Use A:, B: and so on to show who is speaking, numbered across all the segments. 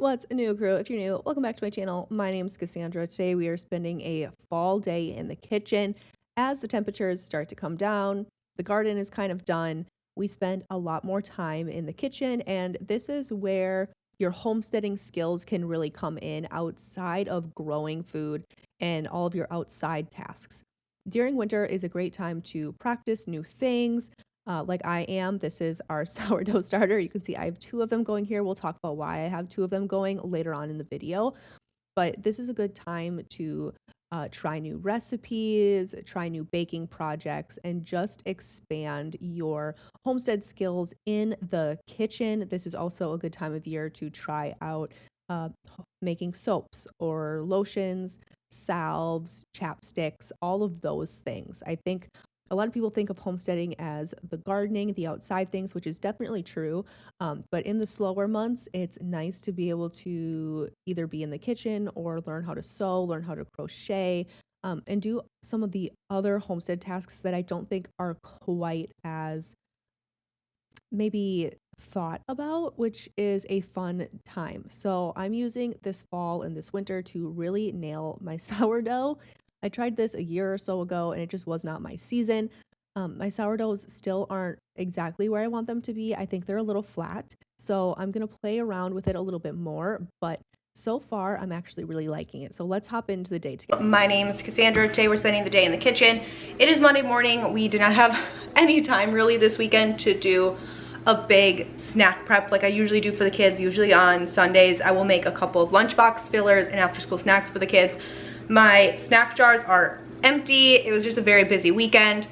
A: What's new, crew? If you're new, welcome back to my channel. My name is Cassandra. Today we are spending a fall day in the kitchen. As the temperatures start to come down, the garden is kind of done. We spend a lot more time in the kitchen, and this is where your homesteading skills can really come in outside of growing food and all of your outside tasks. During winter is a great time to practice new things, like I am. This is our sourdough starter. You can see I have two of them going here. We'll talk about why I have two of them going later on in the video. But this is a good time to try new recipes, try new baking projects, and just expand your homestead skills in the kitchen. This is also a good time of year to try out making soaps or lotions, salves, chapsticks, all of those things. I think a lot of people think of homesteading as the gardening, the outside things, which is definitely true. But in the slower months, it's nice to be able to either be in the kitchen or learn how to sew, learn how to crochet, and do some of the other homestead tasks that I don't think are quite as maybe thought about, which is a fun time. So I'm using this fall and this winter to really nail my sourdough. I tried this a year or so ago and it just was not my season. My sourdoughs still aren't exactly where I want them to be. I think they're a little flat. So I'm going to play around with it a little bit more, but so far I'm actually really liking it. So let's hop into the day together.
B: My name is Cassandra. Today we're spending the day in the kitchen. It is Monday morning. We did not have any time really this weekend to do a big snack prep like I usually do for the kids. Usually on Sundays I will make a couple of lunchbox fillers and after school snacks for the kids. My snack jars are empty. It was just a very busy weekend.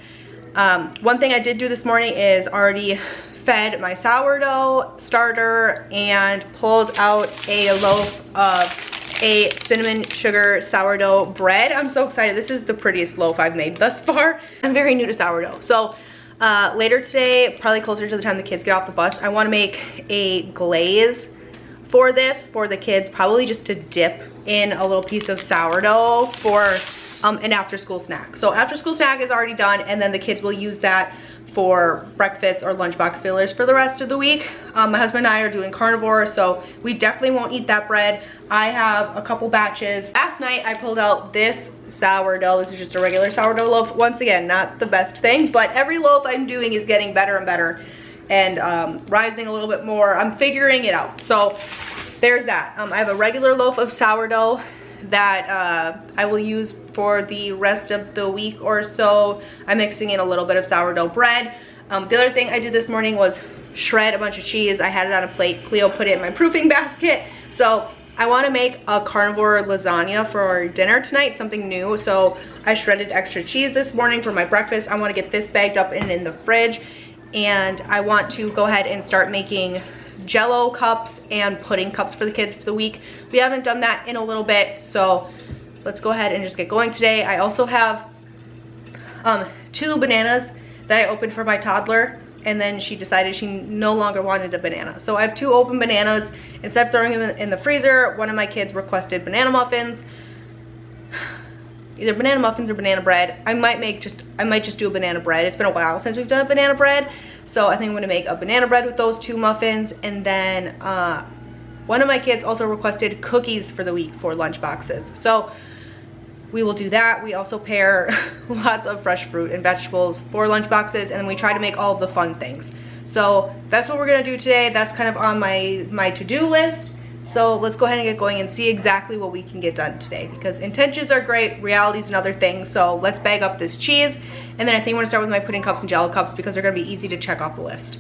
B: One thing I did do this morning is already fed my sourdough starter and pulled out a loaf of a cinnamon sugar sourdough bread. I'm so excited. This is the prettiest loaf I've made thus far. I'm very new to sourdough. So later today, probably closer to the time the kids get off the bus, I want to make a glaze for this for the kids, probably just to dip in a little piece of sourdough for an after school snack. So after school snack is already done, and then the kids will use that for breakfast or lunchbox fillers for the rest of the week. My husband and I are doing carnivore, so we definitely won't eat that bread. I have a couple batches. Last night I pulled out this sourdough. This is just a regular sourdough loaf. Once again, not the best thing, but every loaf I'm doing is getting better and better and rising a little bit more. I'm figuring it out. So there's that. I have a regular loaf of sourdough that I will use for the rest of the week or so. I'm mixing in a little bit of sourdough bread. The other thing I did this morning was shred a bunch of cheese. I had it on a plate. Cleo put it in my proofing basket. So I want to make a carnivore lasagna for dinner tonight, something new. So I shredded extra cheese this morning for my breakfast. I want to get this bagged up and in the fridge. And I want to go ahead and start making Jello cups and pudding cups for the kids for the week. We haven't done that in a little bit, so let's go ahead and just get going today. I also have 2 bananas that I opened for my toddler, and then she decided she no longer wanted a banana. So I have 2 open bananas. Instead of throwing them in the freezer, one of my kids requested banana muffins. Either banana muffins or banana bread. I might just do a banana bread. It's been a while since we've done a banana bread. So I think I'm gonna make a banana bread with those 2 muffins. And then one of my kids also requested cookies for the week for lunch boxes. So we will do that. We also pair lots of fresh fruit and vegetables for lunch boxes, and then we try to make all of the fun things. So that's what we're gonna do today. That's kind of on my to-do list. So let's go ahead and get going and see exactly what we can get done today, because intentions are great, reality is another thing. So let's bag up this cheese, and then I think I'm gonna start with my pudding cups and Jello cups because they're gonna be easy to check off the list.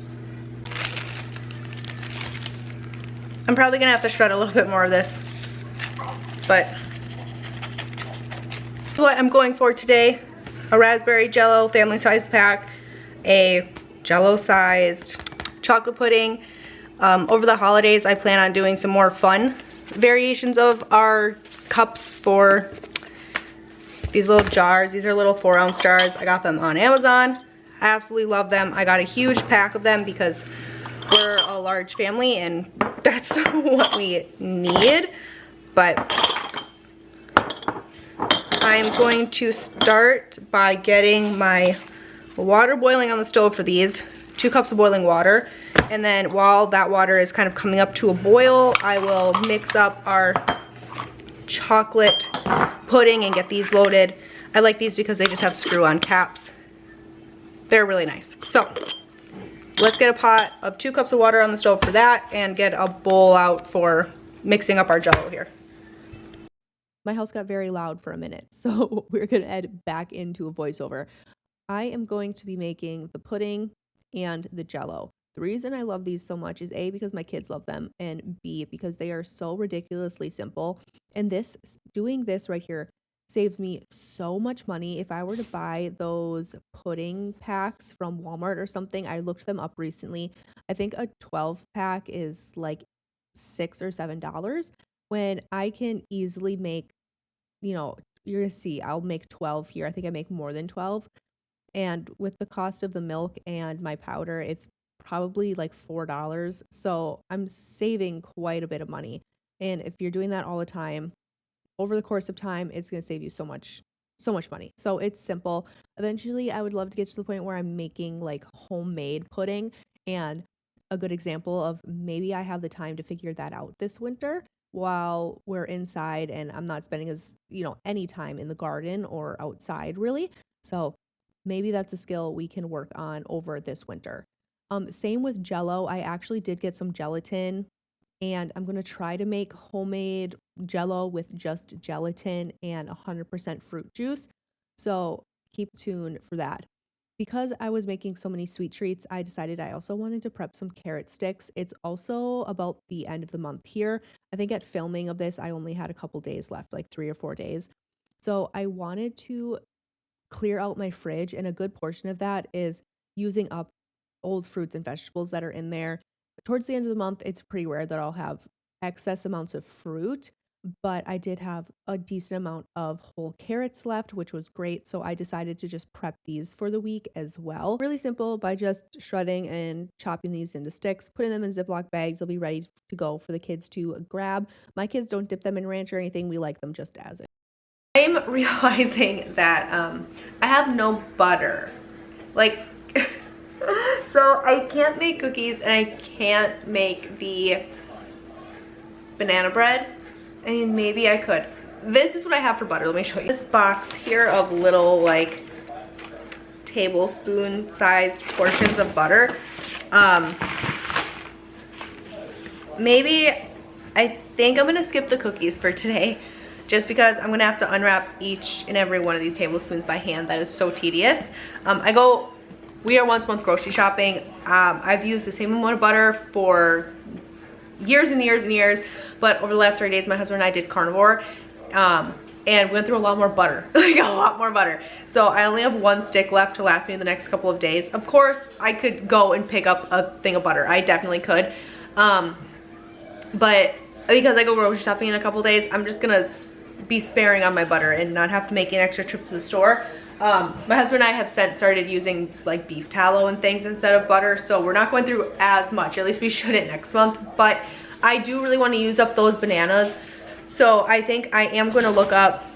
B: I'm probably gonna have to shred a little bit more of this, but what I'm going for today: a raspberry Jello family size pack, a Jello sized chocolate pudding. Over the holidays, I plan on doing some more fun variations of our cups for these little jars. These are little 4-ounce jars. I got them on Amazon. I absolutely love them. I got a huge pack of them because we're a large family and that's what we need. But I'm going to start by getting my water boiling on the stove for these. 2 cups of boiling water. And then while that water is kind of coming up to a boil, I will mix up our chocolate pudding and get these loaded. I like these because they just have screw-on caps. They're really nice. So let's get a pot of 2 cups of water on the stove for that and get a bowl out for mixing up our Jell-O here.
A: My house got very loud for a minute, so we're going to head back into a voiceover. I am going to be making the pudding and the Jell-O. The reason I love these so much is A, because my kids love them, and B, because they are so ridiculously simple. And doing this right here saves me so much money. If I were to buy those pudding packs from Walmart or something, I looked them up recently. I think a 12 pack is like $6 or $7 when I can easily make, you're gonna see, I'll make 12 here. I think I make more than 12. And with the cost of the milk and my powder, it's probably like $4. So I'm saving quite a bit of money. And if you're doing that all the time, over the course of time, it's going to save you so much money. So it's simple. Eventually, I would love to get to the point where I'm making like homemade pudding. And a good example of maybe I have the time to figure that out this winter while we're inside and I'm not spending any time in the garden or outside really. So maybe that's a skill we can work on over this winter. Same with Jell-O. I actually did get some gelatin and I'm going to try to make homemade Jell-O with just gelatin and 100% fruit juice. So keep tuned for that. Because I was making so many sweet treats, I decided I also wanted to prep some carrot sticks. It's also about the end of the month here. I think at filming of this, I only had a couple days left, like 3 or 4 days. So I wanted to clear out my fridge, and a good portion of that is using up old fruits and vegetables that are in there. Towards the end of the month, it's pretty rare that I'll have excess amounts of fruit, but I did have a decent amount of whole carrots left, which was great. So I decided to just prep these for the week as well. Really simple, by just shredding and chopping these into sticks, putting them in Ziploc bags. They'll be ready to go for the kids to grab. My kids don't dip them in ranch or anything. We like them just as is.
B: I'm realizing that I have no butter. So I can't make cookies and I can't make the banana bread. I mean, maybe I could. This is what I have for butter. Let me show you. This box here of little tablespoon sized portions of butter. Maybe I think I'm gonna skip the cookies for today just because I'm gonna have to unwrap each and every one of these tablespoons by hand. That is so tedious. We are once a month grocery shopping. I've used the same amount of butter for years and years and years, but over the last 3 days, my husband and I did carnivore, and we went through a lot more butter, like a lot more butter. So I only have 1 stick left to last me the next couple of days. Of course, I could go and pick up a thing of butter. I definitely could, but because I go grocery shopping in a couple of days, I'm just gonna be sparing on my butter and not have to make an extra trip to the store. My husband and I have started using like beef tallow and things instead of butter, so we're not going through as much. At least we shouldn't next month, but I do really want to use up those bananas, so I think I am going to look up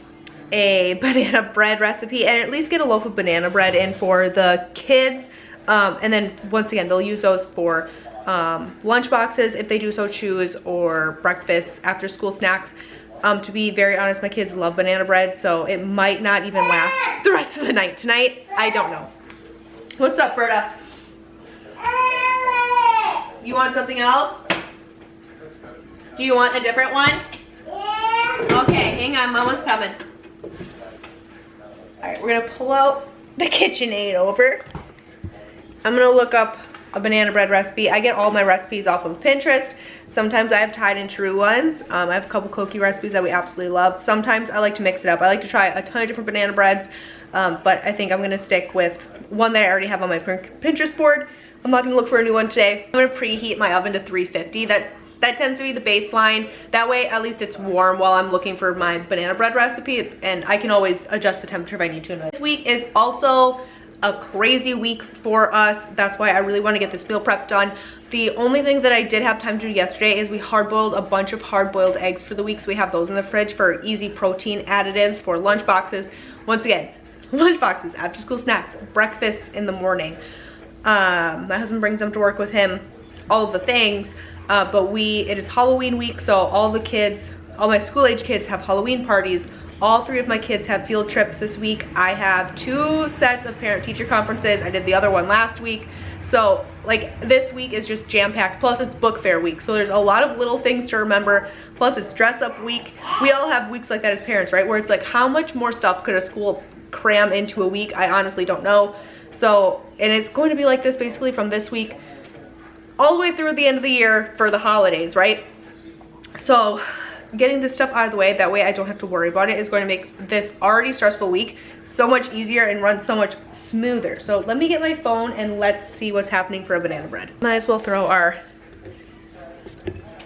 B: a banana bread recipe and at least get a loaf of banana bread in for the kids, and then once again they'll use those for lunch boxes if they do so choose, or breakfast, after school snacks. To be very honest, my kids love banana bread, so it might not even last the rest of the night tonight. I don't know. What's up, Berta? You want something else? Do you want a different one? Okay, hang on, Mama's coming. Alright, we're gonna pull out the KitchenAid over. I'm gonna look up a banana bread recipe. I get all my recipes off of Pinterest. Sometimes I have tried and true ones. I have a couple cookie recipes that we absolutely love. Sometimes I like to mix it up. I like to try a ton of different banana breads, but I think I'm gonna stick with one that I already have on my Pinterest board. I'm not gonna look for a new one today. I'm gonna preheat my oven to 350. That tends to be the baseline. That way, at least it's warm while I'm looking for my banana bread recipe, and I can always adjust the temperature if I need to. This week is also a crazy week for us. That's why I really want to get this meal prep done. The only thing that I did have time to do yesterday is we hard-boiled a bunch of hard-boiled eggs for the week, so we have those in the fridge for easy protein additives for lunch boxes. Once again, lunch boxes, after school snacks, breakfast in the morning. My husband brings them to work with him. all of the things, but it is Halloween week, so all the kids, all my school age kids have Halloween parties. All 3 of my kids have field trips this week. I have 2 sets of parent-teacher conferences. I did the other one last week. So like this week is just jam-packed, plus it's book fair week. So there's a lot of little things to remember, plus it's dress up week. We all have weeks like that as parents, right? Where it's like, how much more stuff could a school cram into a week? I honestly don't know. So, and it's going to be like this basically from this week all the way through the end of the year for the holidays, right? So getting this stuff out of the way, that way I don't have to worry about it, is going to make this already stressful week so much easier and run so much smoother. So let me get my phone and let's see what's happening for a banana bread. Might as well throw our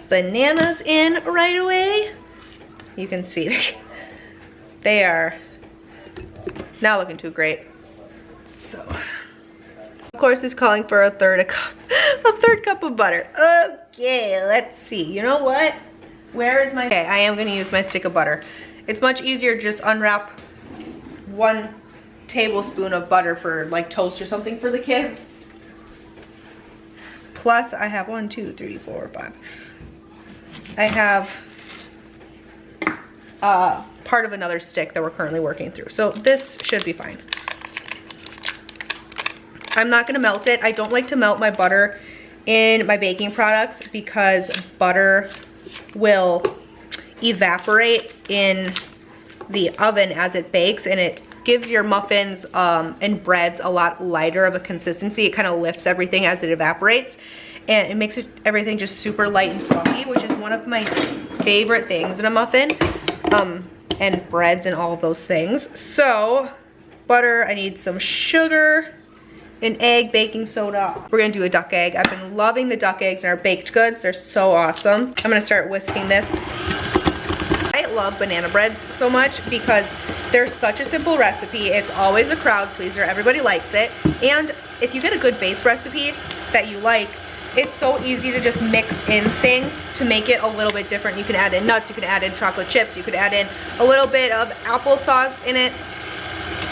B: bananas in right away. You can see they are not looking too great. So, of course, it's calling for a third cup of butter. Okay, let's see. You know what? Where is my, okay, I am gonna use my stick of butter. It's much easier to just unwrap 1 tablespoon of butter for like toast or something for the kids. Plus I have 1, 2, 3, 4, 5. I have part of another stick that we're currently working through. So this should be fine. I'm not gonna melt it. I don't like to melt my butter in my baking products because butter will evaporate in the oven as it bakes, and it gives your muffins and breads a lot lighter of a consistency. It kind of lifts everything as it evaporates, and it makes everything just super light and fluffy, which is one of my favorite things in a muffin, and breads and all of those things. So butter, I need some sugar, an egg, baking soda. We're gonna do a duck egg. I've been loving the duck eggs in our baked goods. They're so awesome. I'm gonna start whisking this. I love banana breads so much because they're such a simple recipe. It's always a crowd pleaser. Everybody likes it. And if you get a good base recipe that you like, it's so easy to just mix in things to make it a little bit different. You can add in nuts, you can add in chocolate chips, you could add in a little bit of applesauce in it,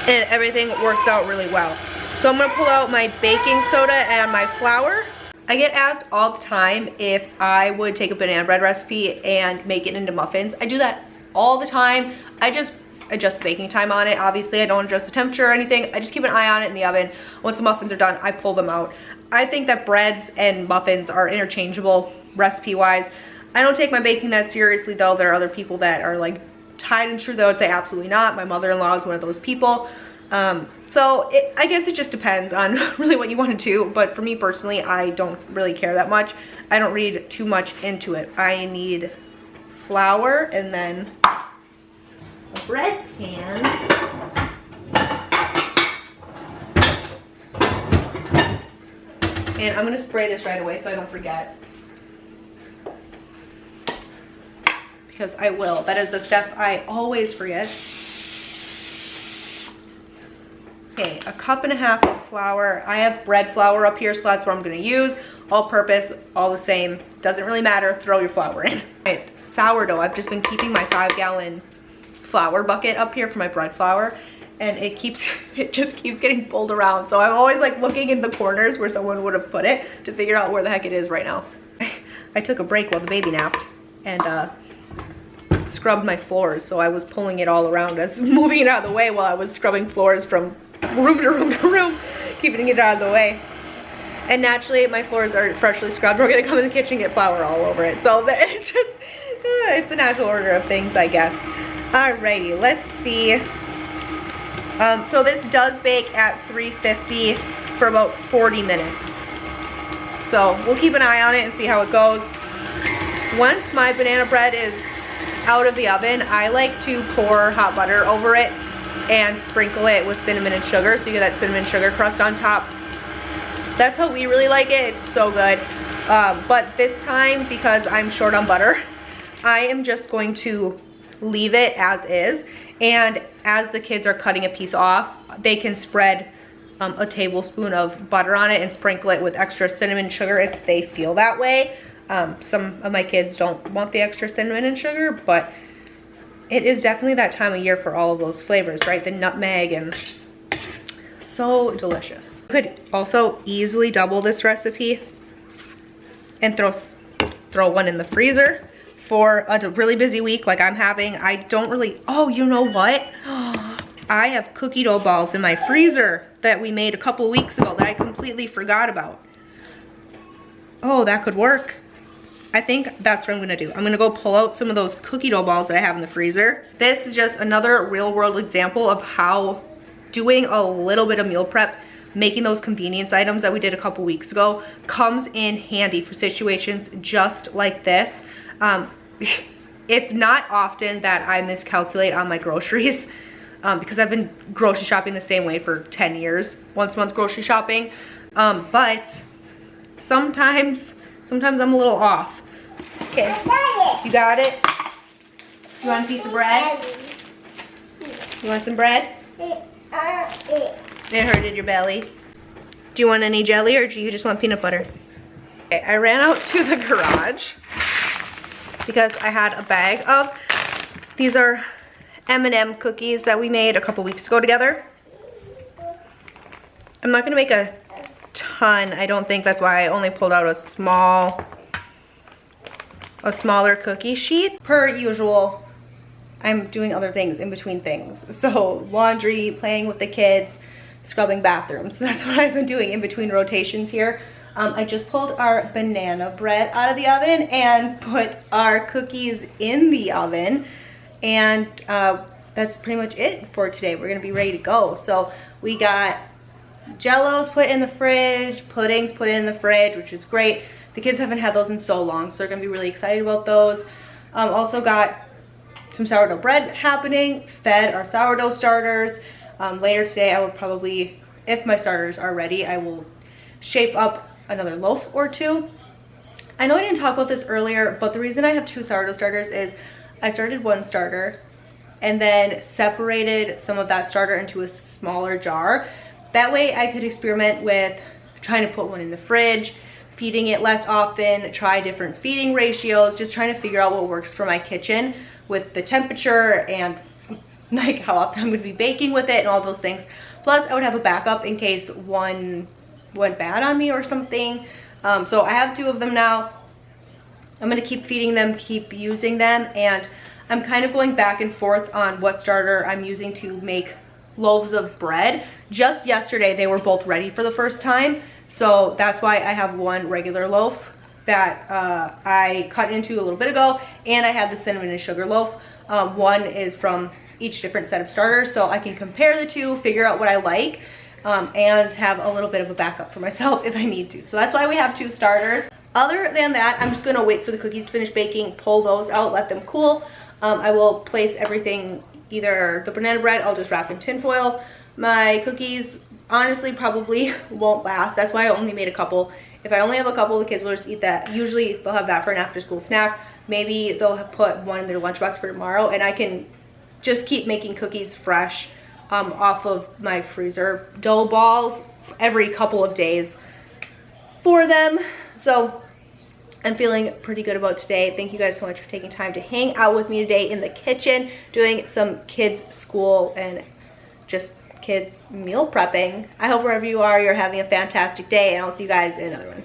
B: and everything works out really well. So I'm gonna pull out my baking soda and my flour. I get asked all the time if I would take a banana bread recipe and make it into muffins. I do that all the time. I just adjust the baking time on it. Obviously, I don't adjust the temperature or anything. I just keep an eye on it in the oven. Once the muffins are done, I pull them out. I think that breads and muffins are interchangeable recipe-wise. I don't take my baking that seriously, though. There are other people that are like tried and true, though. I'd say absolutely not. My mother-in-law is one of those people. So I guess it just depends on really what you want to do, but for me personally, I don't really care that much. I don't read too much into it. I need flour and then a bread pan. And I'm gonna spray this right away so I don't forget. Because I will. That is a step I always forget. Okay, 1.5 cups of flour. I have bread flour up here, so that's what I'm gonna use. All purpose, all the same. Doesn't really matter, throw your flour in. Right, sourdough. I've just been keeping my 5-gallon flour bucket up here for my bread flour, and it just keeps getting pulled around. So I'm always like looking in the corners where someone would have put it to figure out where the heck it is right now. I took a break while the baby napped and scrubbed my floors, so I was pulling it all around us, moving it out of the way while I was scrubbing floors from room to room to room, keeping it out of the way. And naturally, my floors are freshly scrubbed. We're gonna come in the kitchen and get flour all over it. So it's just, it's the natural order of things, I guess. Alrighty, let's see. So this does bake at 350 for about 40 minutes. So we'll keep an eye on it and see how it goes. Once my banana bread is out of the oven, I like to pour hot butter over it and sprinkle it with cinnamon and sugar, so you get that cinnamon sugar crust on top. That's how we really like it. It's so good. But this time, because I'm short on butter, I am just going to leave it as is, and as the kids are cutting a piece off, they can spread a tablespoon of butter on it and sprinkle it with extra cinnamon and sugar if they feel that way. Some of my kids don't want the extra cinnamon and sugar, but it is definitely that time of year for all of those flavors, right? The nutmeg, and so delicious. You could also easily double this recipe and throw one in the freezer for a really busy week like I'm having. I don't really, oh, you know what? I have cookie dough balls in my freezer that we made a couple of weeks ago that I completely forgot about. Oh, that could work. I think that's what I'm gonna do. I'm gonna go pull out some of those cookie dough balls that I have in the freezer. This is just another real world example of how doing a little bit of meal prep, making those convenience items that we did a couple weeks ago, comes in handy for situations just like this. It's not often that I miscalculate on my groceries because I've been grocery shopping the same way for 10 years, once a month grocery shopping. But sometimes I'm a little off. Okay, you got it? You want a piece of bread? You want some bread? It hurted your belly. Do you want any jelly or do you just want peanut butter? Okay, I ran out to the garage because I had a bag of, these are M&M cookies that we made a couple weeks ago together. I'm not gonna make a ton, I don't think. That's why I only pulled out a smaller cookie sheet. Per usual, I'm doing other things in between things. So laundry, playing with the kids, scrubbing bathrooms. That's what I've been doing in between rotations here. I just pulled our banana bread out of the oven and put our cookies in the oven. And that's pretty much it for today. We're gonna be ready to go. So we got Jellos put in the fridge, puddings put in the fridge, which is great. The kids haven't had those in so long, so they're gonna be really excited about those. Also got some sourdough bread happening, fed our sourdough starters. Later today I will probably, if my starters are ready, I will shape up another loaf or two. I know I didn't talk about this earlier, but the reason I have 2 sourdough starters is I started one starter and then separated some of that starter into a smaller jar. That way I could experiment with trying to put one in the fridge, feeding it less often, try different feeding ratios, just trying to figure out what works for my kitchen with the temperature and like how often I'm gonna be baking with it and all those things. Plus I would have a backup in case one went bad on me or something. So I have 2 of them now. I'm gonna keep feeding them, keep using them, and I'm kind of going back and forth on what starter I'm using to make loaves of bread. Just yesterday they were both ready for the first time, so that's why I have one regular loaf that I cut into a little bit ago, and I have the cinnamon and sugar loaf. One is from each different set of starters, so I can compare the 2, figure out what I like, and have a little bit of a backup for myself if I need to. So that's why we have 2 starters. Other than that, I'm just gonna wait for the cookies to finish baking, pull those out, let them cool. I will place everything, either the banana bread, I'll just wrap in tin foil. My cookies, honestly, probably won't last. That's why I only made a couple. If I only have a couple, the kids will just eat that. Usually they'll have that for an after school snack. Maybe they'll have put one in their lunchbox for tomorrow, and I can just keep making cookies fresh off of my freezer dough balls every couple of days for them. So I'm feeling pretty good about today. Thank you guys so much for taking time to hang out with me today in the kitchen, doing some kids school and just kids meal prepping. I hope wherever you are, you're having a fantastic day, and I'll see you guys in another one.